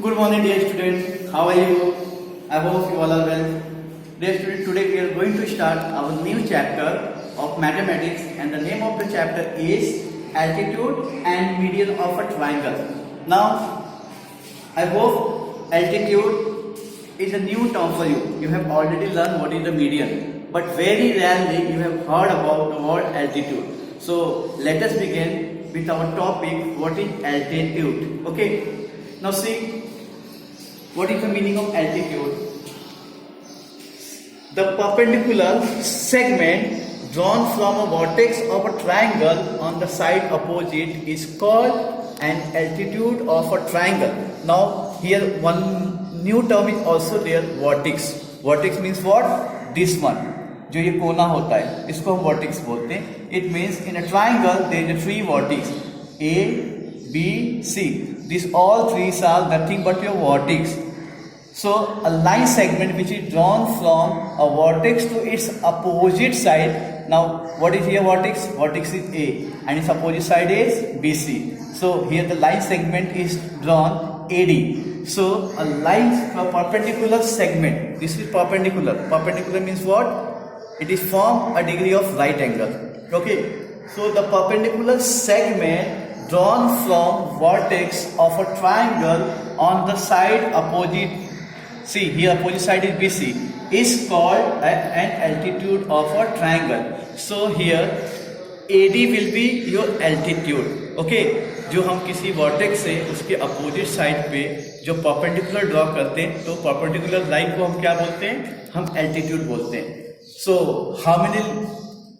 Good morning, dear students. How are you? I hope you all are well. Dear students, today we are going to start our new chapter of mathematics, and the name of the chapter is altitude and median of a triangle. Now, I hope altitude is a new term for you. You have already learned what is the median, but very rarely you have heard about the word altitude. So let us begin with our topic, what is altitude. Okay, now see, what is the meaning of altitude? The perpendicular segment drawn from a vertex of a triangle on the side opposite is called an altitude of a triangle. Now here one new term is also there, vertex. Vertex means what? This one, जो ये कोना होता है, इसको हम vertex बोलते हैं. It means in a triangle there is three vertices, A, B, C. These all three are nothing but your vertex. So a line segment which is drawn from a vertex to its opposite side. Now what is here vertex? Vertex is A and its opposite side is BC. So here the line segment is drawn AD. So a line, a perpendicular segment. This is perpendicular. Perpendicular means what? It is from a degree of right angle. Okay. So the perpendicular segment drawn from vertex of a triangle on the side opposite, see here opposite side is BC, is called an altitude of a triangle. So here AD will be your altitude. Okay, जो हम किसी vertex से उसके opposite side पे जो perpendicular draw करते हैं, तो परपेंडिकुलर लाइन को हम क्या बोलते हैं? हम एल्टीट्यूड बोलते हैं. So how many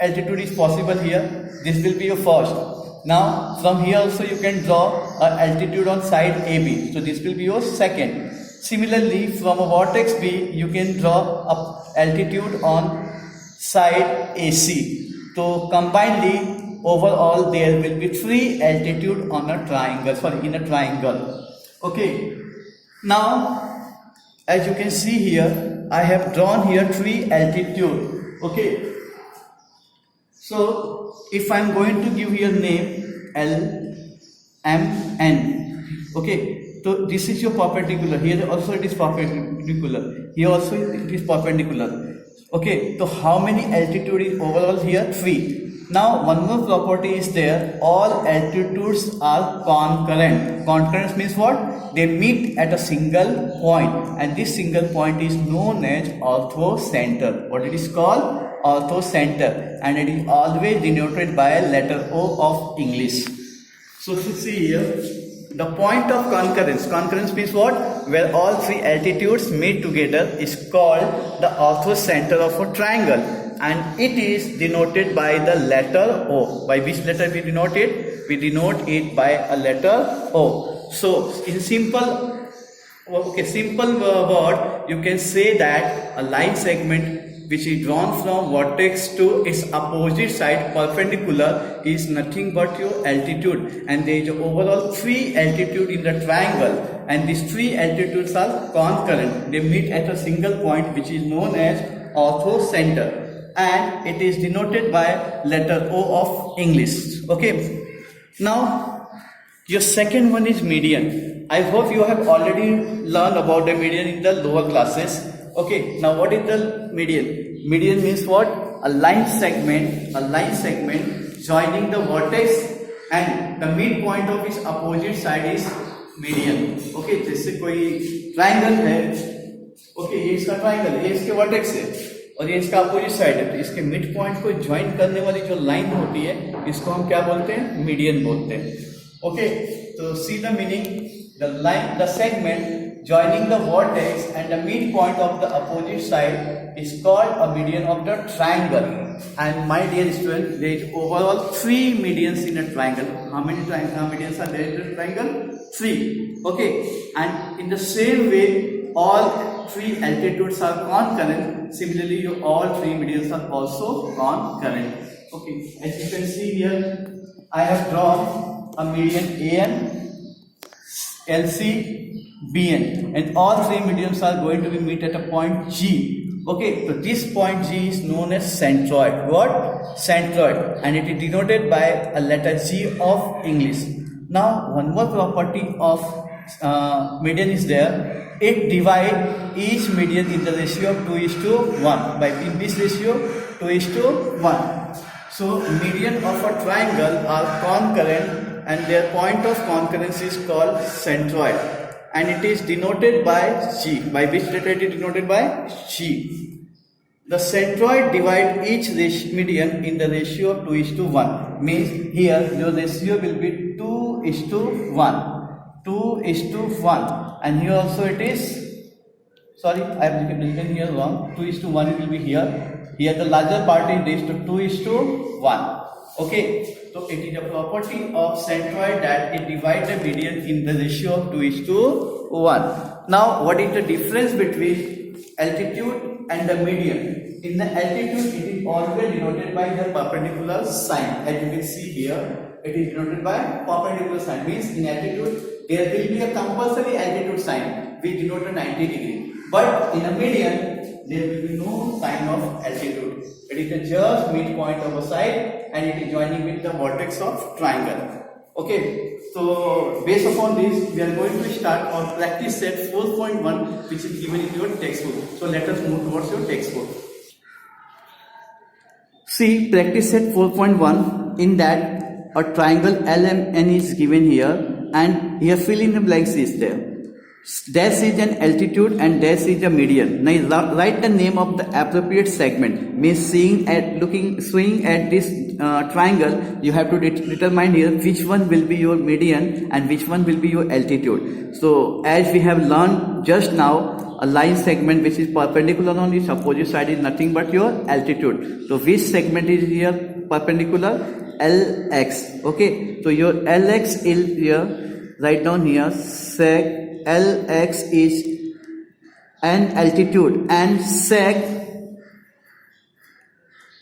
altitude is possible here? This will be your first. Now from here also you can draw an altitude on side AB. So this will be your second. Similarly, from a vertex B, you can draw an altitude on side AC. So combinedly, overall there will be three altitude on a triangle. Sorry, in a triangle. Okay. Now, as you can see here, I have drawn here three altitude. Okay. So if I am going to give here name L, M, N. Okay. So this is your perpendicular. Here also it is perpendicular. Here also it is perpendicular. Okay. So how many altitude is overall here? 3. Now one more property is there. All altitudes are concurrent. Concurrence means what? They meet at a single point, and this single point is known as orthocenter. What it is called? Orthocenter, and it is always denoted by a letter O of English. So see here. The point of concurrence. Concurrence means what? Where all three altitudes meet together is called the orthocenter of a triangle, and it is denoted by the letter O. By which letter we denote it? We denote it by a letter O. So in simple word, you can say that a line segment which is drawn from vertex to its opposite side perpendicular is nothing but your altitude, and there is overall three altitude in the triangle, and these three altitudes are concurrent. They meet at a single point which is known as orthocenter, and it is denoted by letter O of English. Okay. Now your second one is median. I hope you have already learned about the median in the lower classes. Okay, now what is the median? Median means what? A line segment joining the vertex and the midpoint of its opposite side is median. Okay, जैसे कोई triangle है, okay, ये इसका triangle है, ये इसके vertex है, और ये इसका opposite side है, तो इसके midpoint को join करने वाली जो line होती है, इसको हम क्या बोलते हैं? Median बोलते हैं. Okay, so see the meaning. The segment joining the vertex and the midpoint of the opposite side is called a median of the triangle. And my dear students, there is overall 3 medians in a triangle. How many medians are there in a triangle? 3. Okay. And in the same way, all 3 altitudes are concurrent. Similarly, all 3 medians are also concurrent. Okay. As you can see here, I have drawn a median AN, LC, BN, and all 3 medians are going to be meet at a point G. Okay, so this point G is known as centroid. What? Centroid, and it is denoted by a letter G of English. Now, one more property of median is there, it divide each median in the ratio of 2:1. By in this ratio 2:1. So median of a triangle are concurrent and their point of concurrence is called centroid, and it is denoted by G. By which letter it is denoted by? G. The centroid divide each median in the ratio of 2:1. Means here your ratio will be 2:1. 2:1. And here also it is, sorry, I have written here wrong. 2:1 will be here. Here the larger part is raised to 2:1. Okay. So it is a property of centroid that it divides the median in the ratio of 2:1. Now what is the difference between altitude and the median? In the altitude it is always denoted by the perpendicular sign. As you can see here, it is denoted by perpendicular sign. Means in altitude there will be a compulsory altitude sign which denotes 90 degree. But in a median there will be no sign of altitude. It is the just midpoint of a side and it is joining with the vertex of triangle. Okay, so based upon this, we are going to start our practice set 4.1, which is given in your textbook. So let us move towards your textbook. See, practice set 4.1, in that a triangle LMN is given here, and here fill in the blanks is there. Dash is an altitude and dash is a median. Now write the name of the appropriate segment. Means swing at this triangle, you have to determine here which one will be your median and which one will be your altitude. So as we have learned just now, a line segment which is perpendicular on its opposite side is nothing but your altitude. So which segment is here perpendicular? LX. Okay, so your LX is here, write down here, sec LX is an altitude and sec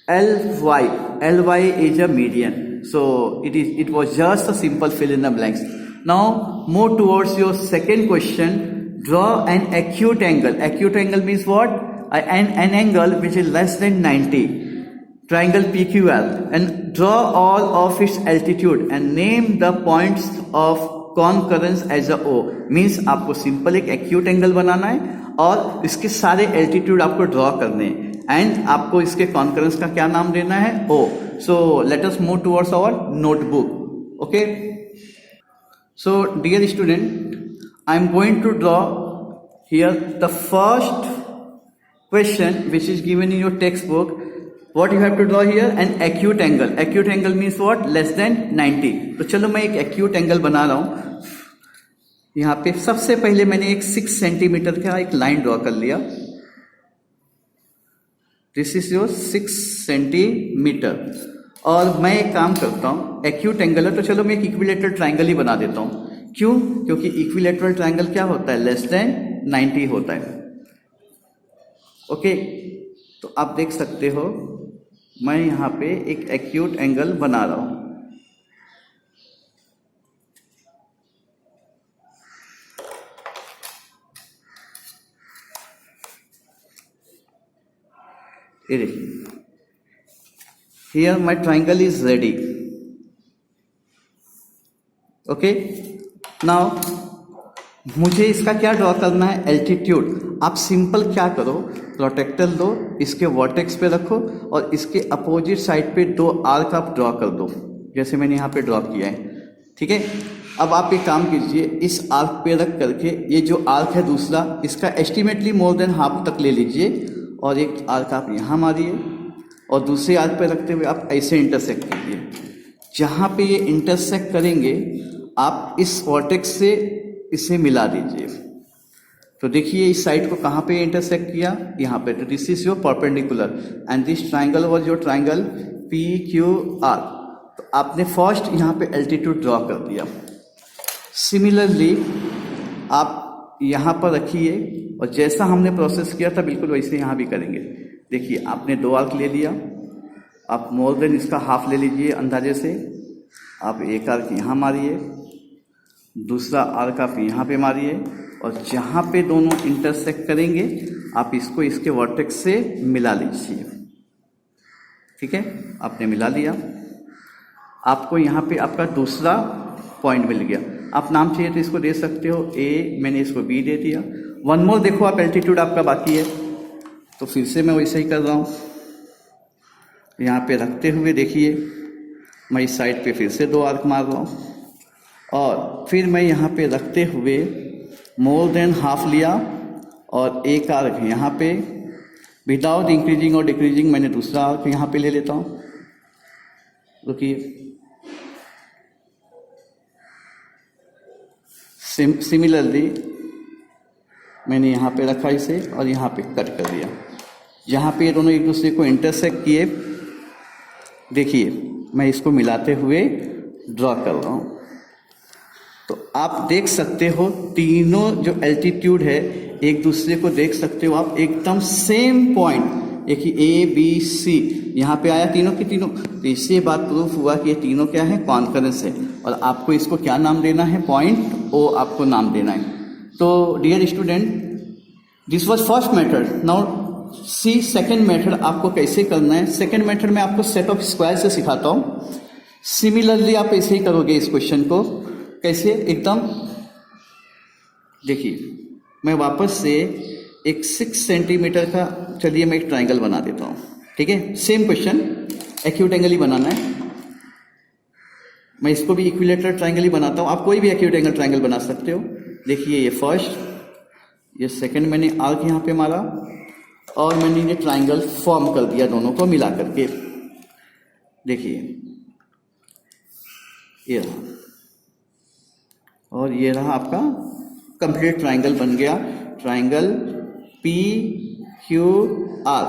LY is a median. So it was just a simple fill in the blanks. Now move towards your second question. Draw an acute angle. Acute angle means what? An angle which is less than 90. Triangle PQL, and draw all of its altitude and name the points of concurrence as a O. Means आपको simple एक acute angle बनाना है और इसके सारे altitude आपको draw करने हैं एंड आपको इसके कॉन्करेंस का क्या नाम देना है? Oh. So let us move towards our notebook. Okay, so dear student, I am going to draw here the first question which is given in your textbook. What you have to draw here? An acute angle. Acute angle means what? Less than 90. तो चलो मैं एक acute angle बना रहा हूं. यहाँ पे सबसे पहले मैंने एक 6 सेंटीमीटर का एक लाइन ड्रॉ कर लिया. This is your 6 centimetre. और मैं एक काम करता हूं, एक्यूट एंगल है तो चलो मैं एक इक्विलेटरल ट्राइंगल ही बना देता हूं. क्यों? क्योंकि इक्विलेटरल ट्राइंगल क्या होता है? लेस देन 90 होता है. ओके, तो आप देख सकते हो मैं यहाँ पे एक एक्यूट एंगल बना रहा हूं. ये देखिए, here my triangle is ready. Okay, now मुझे इसका क्या ड्रॉ करना है? एल्टीट्यूड. आप सिंपल क्या करो, प्रोटेक्टर लो, इसके वर्टेक्स पे रखो और इसके अपोजिट साइड पे 2 आर्क आप ड्रॉ कर दो, जैसे मैंने यहाँ पे ड्रॉ किया है. ठीक है, अब आप एक काम कीजिए, इस आर्क पे रख करके ये जो आर्क है दूसरा, इसका एस्टिमेटली मोर देन हाफ तक ले लीजिए और एक आर्क आप यहाँ मारिए और दूसरे आर्क पे रखते हुए आप ऐसे इंटरसेक्ट कीजिए. जहाँ पे ये इंटरसेक्ट करेंगे आप इस वर्टेक्स से इसे मिला दीजिए. तो देखिए इस साइड को कहाँ पे इंटरसेक्ट किया? यहाँ पे. तो this is your perpendicular and this triangle was your triangle PQR. तो आपने फर्स्ट यहाँ पे एल्टीट्यूड ड्रॉ कर दिया. सिमिलरली आप यहाँ पर रखिए और जैसा हमने प्रोसेस किया था बिल्कुल वैसे यहाँ भी करेंगे. देखिए आपने 2 आर्क ले लिया, आप मोर देन इसका हाफ ले लीजिए अंदाजे से. आप एक आर्क यहाँ मारिए, दूसरा आर्क आप यहाँ पे मारिए और जहाँ पे दोनों इंटरसेक्ट करेंगे आप इसको इसके वर्टेक्स से मिला लीजिए. ठीक है, आपने मिला लिया. आपको यहाँ पे आपका दूसरा पॉइंट मिल गया. आप नाम चाहिए तो इसको दे सकते हो ए, मैंने इसको बी दे दिया। वन मोर देखो आप, एल्टीट्यूड आपका बाकी है, तो फिर से मैं वैसे ही कर रहा हूँ। यहाँ पे रखते हुए देखिए मैं इस साइड पे फिर से 2 आर्क मार रहा हूँ, और फिर मैं यहाँ पे रखते हुए मोर देन हाफ लिया और एक आर्क यहाँ पे विदाउट इंक्रीजिंग और डिक्रीजिंग मैंने दूसरा आर्क यहाँ पे ले लेता हूँ। रुकिए, सिमिलरली मैंने यहाँ पे रखा इसे और यहाँ पे कट कर दिया। यहाँ पे ये दोनों एक दूसरे को इंटरसेक्ट किए, देखिए मैं इसको मिलाते हुए ड्रॉ कर रहा हूँ। तो आप देख सकते हो तीनों जो एल्टीट्यूड है एक दूसरे को देख सकते हो आप, एकदम सेम पॉइंट, एक ही ए बी सी यहाँ पे आया तीनों की तीनों। तो इससे बात प्रूफ हुआ कि ये तीनों क्या है, कॉन्करेंस है। और आपको इसको क्या नाम देना है, पॉइंट ओ आपको नाम देना है। तो dear student, this was first method. Now see second method आपको कैसे करना है। सेकंड मेथड में आपको सेट ऑफ स्क्वायर से सिखाता हूँ। सिमिलरली आप ऐसे ही करोगे इस क्वेश्चन को। कैसे, एकदम देखिए मैं वापस से एक 6 सेंटीमीटर का, चलिए मैं एक ट्राइंगल बना देता हूँ, ठीक है। सेम क्वेश्चन, एक्यूट एंगल ही बनाना है। मैं इसको भी इक्विलेटरल ट्राइंगल ही बनाता हूँ, आप कोई भी एक्यूट एंगल ट्राइंगल बना सकते हो। देखिए ये फर्स्ट, ये सेकंड मैंने आर्क यहाँ पे मारा और मैंने ये ट्राइंगल फॉर्म कर दिया दोनों को मिला करके। देखिए ये रहा, और ये रहा आपका कंप्लीट ट्राइंगल बन गया, ट्राइंगल पी क्यू आर।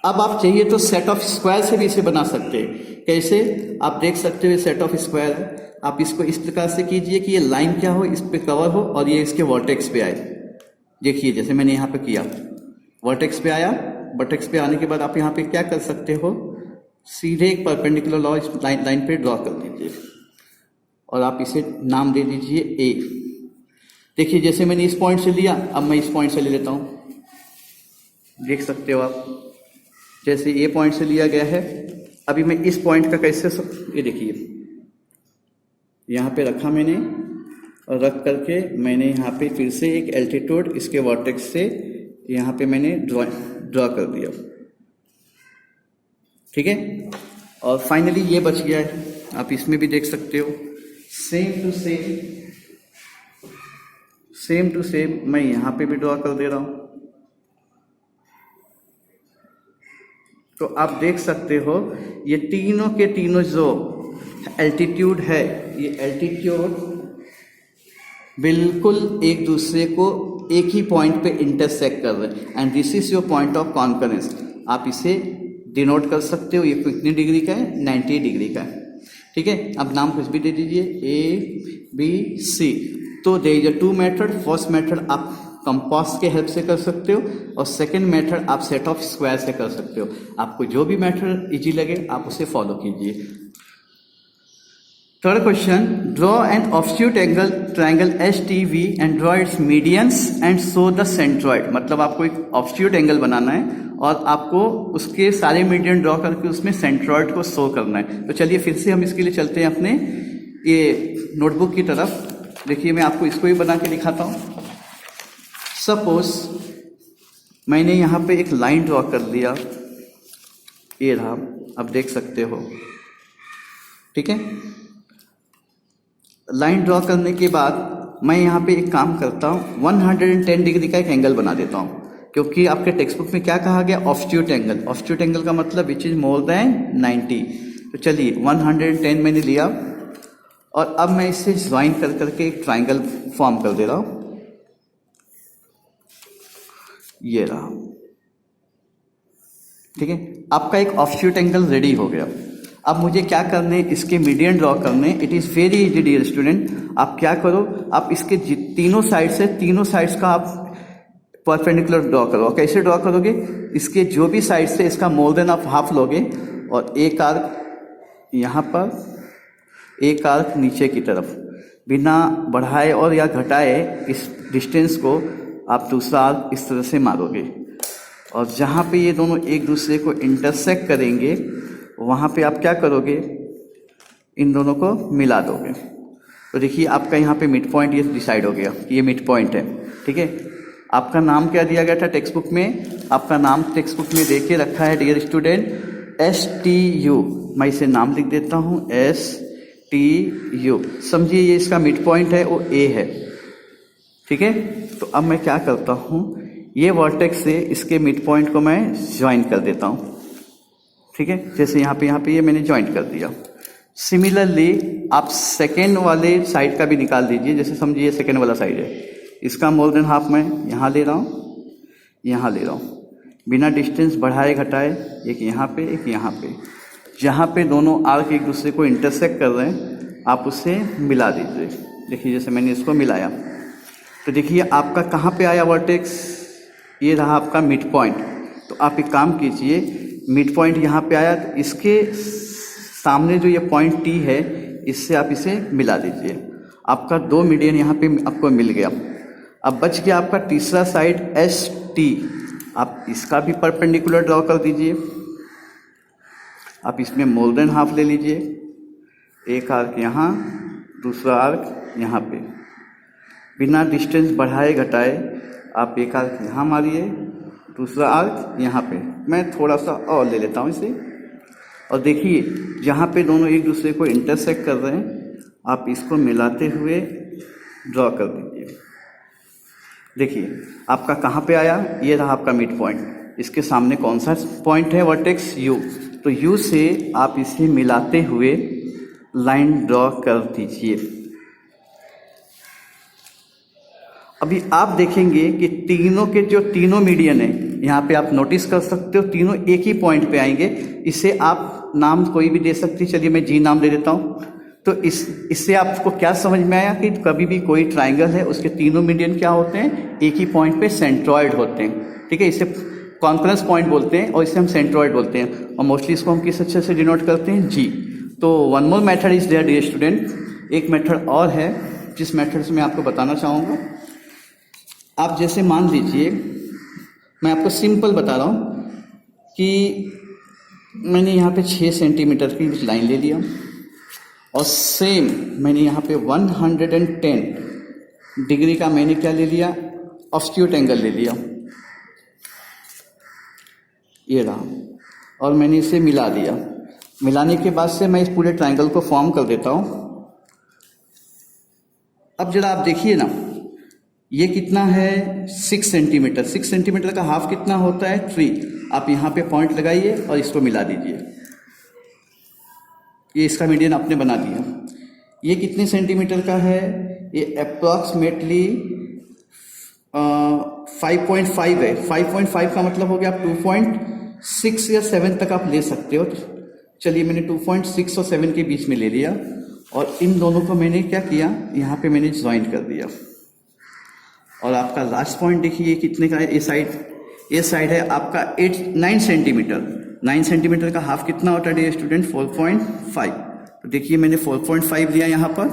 अब आप चाहिए तो सेट ऑफ स्क्वायर से भी इसे बना सकते हैं। कैसे, आप देख सकते हो सेट ऑफ स्क्वायर, आप इसको इस प्रकार से कीजिए कि ये लाइन क्या हो, इस पे कवर हो और ये इसके वर्टेक्स पे आए। देखिए जैसे मैंने यहाँ पे किया, वर्टेक्स पे आया, वर्टेक्स पे आने के बाद आप यहाँ पे क्या कर सकते हो, सीधे एक परपेंडिकुलर लॉ इस लाइन पे ड्रॉ कर दीजिए और आप इसे नाम दे दीजिए ए। देखिए जैसे मैंने इस पॉइंट से लिया, अब मैं इस पॉइंट से ले लेता हूँ। देख सकते हो आप, जैसे ए पॉइंट से लिया गया है, अभी मैं इस पॉइंट का कैसे ये देखिए यहाँ पे रखा मैंने, और रख करके मैंने यहाँ पे फिर से एक एल्टीट्यूड इसके वर्टेक्स से यहाँ पे मैंने ड्रॉ कर दिया, ठीक है। और फाइनली ये बच गया है, आप इसमें भी देख सकते हो। सेम टू सेम मैं यहाँ पे भी ड्रॉ कर दे रहा हूँ। तो आप देख सकते हो ये तीनों के तीनों जो एल्टीट्यूड है, ये एल्टीट्यूड बिल्कुल एक दूसरे को एक ही पॉइंट पे इंटरसेक्ट कर रहे हैं, and this is your point of concurrence. आप इसे डिनोट कर सकते हो, ये कितनी डिग्री का है, 90 डिग्री का है, ठीक है। अब नाम कुछ भी दे दीजिए, ए बी सी। तो there is a 2 method. First method आप कंपास के हेल्प से कर सकते हो और सेकंड मेथड आप सेट ऑफ स्क्वायर से कर सकते हो। आपको जो भी मेथड इजी लगे आप उसे फॉलो कीजिए। Third question, draw an offshoot angle triangle H T V and draw it's medians and show the centroid. मतलब आपको एक ऑफशूट एंगल बनाना है और आपको उसके सारे मीडियन ड्रॉ करके उसमें सेंट्रॉइड को शो करना है। तो चलिए फिर से हम इसके लिए चलते हैं अपने ये नोटबुक की तरफ। देखिए मैं आपको इसको भी बना के दिखाता हूँ। सपोज मैंने यहाँ पे एक लाइन ड्रॉ कर दिया, ये रहा, अब देख सकते हो, ठीक है। लाइन ड्रॉ करने के बाद मैं यहाँ पे एक काम करता हूँ, 110 डिग्री का एक एंगल बना देता हूँ, क्योंकि आपके टेक्स्ट बुक में क्या कहा गया, ऑफशूट एंगल। ऑफशूट एंगल का मतलब विच इज मोर देन 90। तो चलिए 110 मैंने लिया और अब मैं इसे ज्वाइन कर करके एक ट्राइंगल फॉर्म कर दे रहा हूँ। ये रहा, ठीक है। आपका एक ऑफशूट एंगल रेडी हो गया। अब मुझे क्या करने, इसके मीडियन ड्रॉ करने। It is very easy dear student. आप क्या करो, आप इसके तीनों साइड्स का आप परपेंडिकुलर ड्रॉ करो। कैसे ड्रॉ करोगे, इसके जो भी साइड से इसका मोर देन आप हाफ लोगे और एक आर्क यहाँ पर, एक आर्क नीचे की तरफ, बिना बढ़ाए और या घटाए इस डिस्टेंस को आप दूसरा आर्क इस तरह से मारोगे और जहाँ पे ये दोनों एक दूसरे को इंटरसेक्ट करेंगे वहाँ पे आप क्या करोगे, इन दोनों को मिला दोगे। तो देखिए आपका यहाँ पे मिड पॉइंट ये डिसाइड हो गया कि ये मिड पॉइंट है, ठीक है। आपका नाम क्या दिया गया था टेक्स्ट बुक में? आपका नाम टेक्स्ट बुक में दे के रखा है डियर स्टूडेंट STU। मैं इसे नाम लिख देता हूँ STU। समझिए ये इसका मिड पॉइंट है, वो A है, ठीक है। तो अब मैं क्या करता हूँ, ये वर्टेक्स से इसके मिड पॉइंट को मैं ज्वाइन कर देता हूँ, ठीक है। जैसे यहाँ पे ये मैंने ज्वाइन कर दिया। सिमिलरली आप सेकेंड वाले साइड का भी निकाल दीजिए। जैसे समझिए सेकेंड वाला साइड है, इसका मोर देन हाफ मैं यहाँ ले रहा हूँ, यहाँ ले रहा हूँ, बिना डिस्टेंस बढ़ाए घटाए, एक यहाँ पे एक यहाँ पे। जहाँ पे दोनों आर्क एक दूसरे को इंटरसेक्ट कर रहे हैं आप उसे मिला दीजिए। देखिए जैसे मैंने इसको मिलाया तो देखिए आपका कहाँ पे आया वर्टेक्स, ये रहा आपका मिड पॉइंट। तो आप एक काम कीजिए, मिड पॉइंट यहाँ पे आया तो इसके सामने जो ये पॉइंट T है इससे आप इसे मिला दीजिए। आपका 2 मीडियन यहाँ पे आपको मिल गया। अब बच गया आपका तीसरा साइड ST। आप इसका भी परपेंडिकुलर ड्रॉ कर दीजिए। आप इसमें मोर देन हाफ ले लीजिए, एक आर्क यहाँ, दूसरा आर्क यहाँ पे, बिना डिस्टेंस बढ़ाए घटाए आप एक आर्क यहाँ मारिए, दूसरा आर्क यहाँ पे। मैं थोड़ा सा और ले लेता हूँ इसे, और देखिए जहाँ पे दोनों एक दूसरे को इंटरसेक्ट कर रहे हैं आप इसको मिलाते हुए ड्रॉ कर दीजिए। देखिए आपका कहाँ पे आया, ये रहा आपका मिड पॉइंट। इसके सामने कौन सा पॉइंट है, वर्टेक्स U। तो U से आप इसे मिलाते हुए लाइन ड्रॉ कर दीजिए। अभी आप देखेंगे कि तीनों के जो तीनों मीडियन है, यहाँ पे आप नोटिस कर सकते हो तीनों एक ही पॉइंट पे आएंगे। इसे आप नाम कोई भी दे सकती, चलिए मैं G नाम दे देता हूँ। तो इससे आपको क्या समझ में आया कि कभी भी कोई ट्राइंगल है उसके तीनों मीडियन क्या होते हैं, एक ही पॉइंट पे सेंट्रॉइड होते हैं, ठीक है। इसे कॉन्फ्रेंस पॉइंट बोलते हैं और इसे हम सेंट्रॉइड बोलते हैं, और मोस्टली इसको हम किस अच्छे से डिनोट करते हैं, G। तो one more method is there dear student, एक मेथड और है जिस मेथड से मैं आपको बताना चाहूँगा। आप जैसे मान लीजिए, मैं आपको सिंपल बता रहा हूँ कि मैंने यहाँ पे 6 सेंटीमीटर की लाइन ले लिया, और सेम मैंने यहाँ पे 110 डिग्री का मैंने क्या ले लिया, ऑब्स्क्यूट एंगल ले लिया, ये रहा, और मैंने इसे मिला दिया। मिलाने के बाद से मैं इस पूरे ट्राइंगल को फॉर्म कर देता हूँ। अब जरा आप देखिए ना, ये कितना है 6 सेंटीमीटर। 6 सेंटीमीटर का हाफ कितना होता है 3। आप यहाँ पे पॉइंट लगाइए और इसको मिला दीजिए। ये इसका मीडियन आपने बना दिया। ये कितने सेंटीमीटर का है, ये अप्रॉक्सीमेटली 5.5 है। 5.5 का मतलब हो गया आप 2.6 या 7 तक आप ले सकते हो। चलिए मैंने 2.6 और 7 के बीच में ले लिया, और इन दोनों को मैंने क्या किया, यहाँ पे मैंने ज्वाइन कर दिया। और आपका लास्ट पॉइंट देखिए कितने का है, ये साइड है आपका 9 सेंटीमीटर। 9 सेंटीमीटर का हाफ कितना होता है डियर स्टूडेंट, 4.5। तो देखिए मैंने 4.5 लिया यहाँ पर,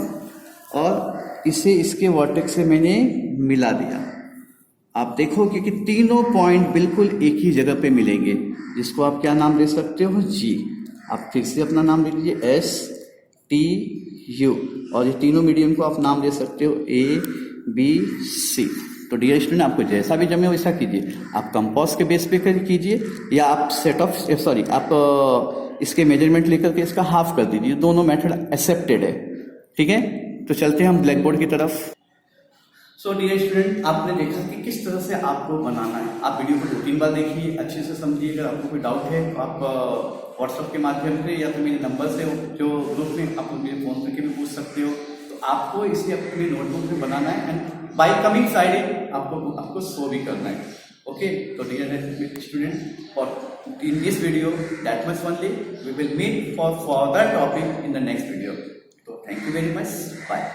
और इसे इसके वर्टेक्स से मैंने मिला दिया। आप देखोगे कि तीनों पॉइंट बिल्कुल एक ही जगह पे मिलेंगे, जिसको आप क्या नाम दे सकते हो, G। आप फिर से अपना नाम लिख लीजिए STU, और ये तीनों मीडियम को आप नाम दे सकते हो ABC। तो डियर स्टूडेंट आपको जैसा भी जमे वैसा कीजिए। आप कंपास के बेस पे कीजिए, या आप इसके मेजरमेंट लेकर के इसका हाफ कर दीजिए। दोनों मेथड एक्सेप्टेड है, ठीक है। तो चलते हैं हम ब्लैक बोर्ड की तरफ। सो डियर स्टूडेंट, आपने देखा कि किस तरह से आपको बनाना है। आप वीडियो को 2-3 बार देखिए, अच्छे से समझिए। अगर आपको कोई डाउट है तो आप व्हाट्सएप के माध्यम से या तो मेरे नंबर से जो ग्रुप में आप मेरे फोन पे भी पूछ सकते हो। तो आपको इसे अपने नोटबुक में बनाना है, एंड बाय कमिंग फ्राइडे आपको शो भी करना है। ओके, तो dear student, for in this video that much only, we will meet for further topic in the next video. तो thank you very much, bye.